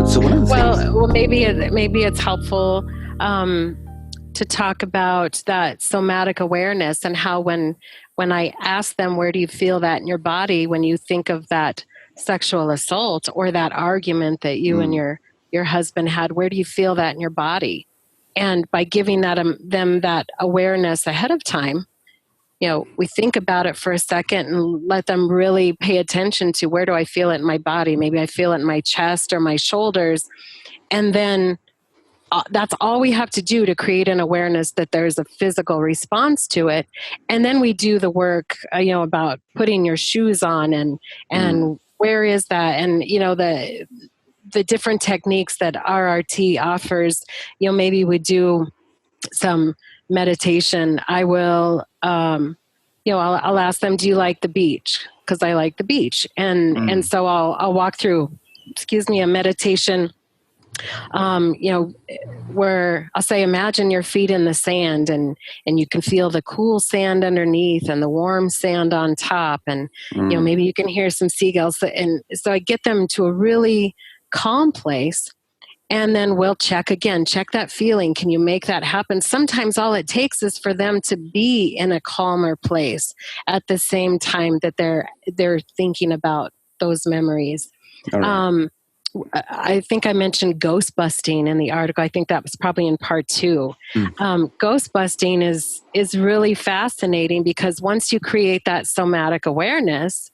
So one of the things... Well, maybe it's helpful to talk about that somatic awareness and how when I ask them, where do you feel that in your body when you think of that sexual assault or that argument that you and your husband had, where do you feel that in your body? And by giving them that awareness ahead of time, we think about it for a second and let them really pay attention to, where do I feel it in my body? Maybe I feel it in my chest or my shoulders. And then that's all we have to do to create an awareness that there's a physical response to it. And then we do the work, about putting your shoes on and where is that? And, the different techniques that RRT offers, maybe we do some meditation. I will, I'll ask them, do you like the beach? Because I like the beach. And so I'll walk through, a meditation, where I'll say, imagine your feet in the sand and you can feel the cool sand underneath and the warm sand on top. And, maybe you can hear some seagulls. And so I get them to a really calm place. And then we'll check that feeling. Can you make that happen? Sometimes all it takes is for them to be in a calmer place at the same time that they're thinking about those memories. Right. I think I mentioned ghost busting in the article. I think that was probably in part 2. Ghost busting is really fascinating because once you create that somatic awareness,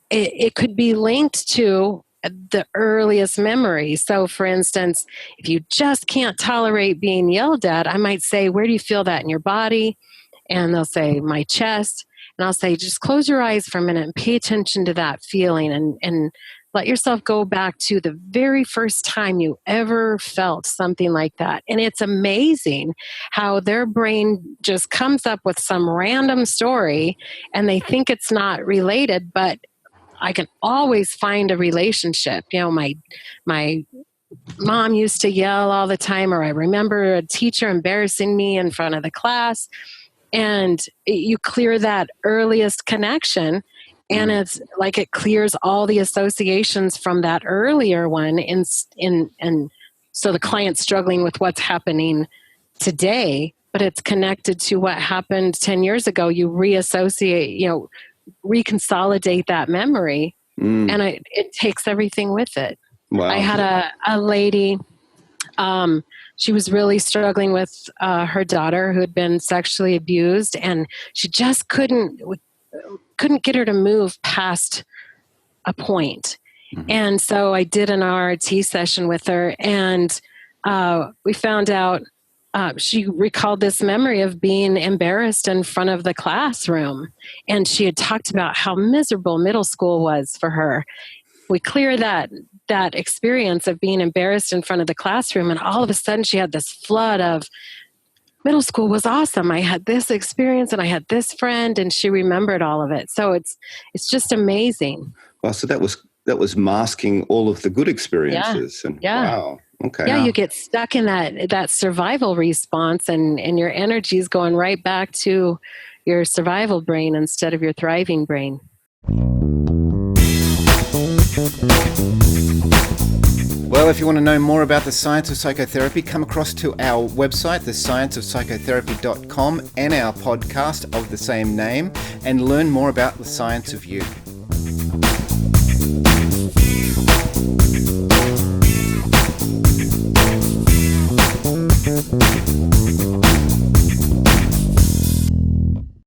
it could be linked to the earliest memory. So for instance, if you just can't tolerate being yelled at, I might say, where do you feel that in your body? And they'll say, my chest. And I'll say, just close your eyes for a minute and pay attention to that feeling and let yourself go back to the very first time you ever felt something like that. And it's amazing how their brain just comes up with some random story and they think it's not related, but I can always find a relationship. My mom used to yell all the time, or I remember a teacher embarrassing me in front of the class. And you clear that earliest connection, and it's like it clears all the associations from that earlier one. And so the client's struggling with what's happening today, but it's connected to what happened 10 years ago. You reassociate, reconsolidate that memory, and it takes everything with it. Wow. I had a lady, she was really struggling with her daughter who had been sexually abused, and she just couldn't get her to move past a point. And so I did an RRT session with her, and we found out she recalled this memory of being embarrassed in front of the classroom. And she had talked about how miserable middle school was for her. We cleared that experience of being embarrassed in front of the classroom, and all of a sudden she had this flood of, middle school was awesome. I had this experience and I had this friend, and she remembered all of it. So it's just amazing. Well, so that was masking all of the good experiences. Wow. Okay. Yeah, you get stuck in that survival response, and your energy is going right back to your survival brain instead of your thriving brain. Well, if you want to know more about the science of psychotherapy, come across to our website, thescienceofpsychotherapy.com, and our podcast of the same name, and learn more about the science of you.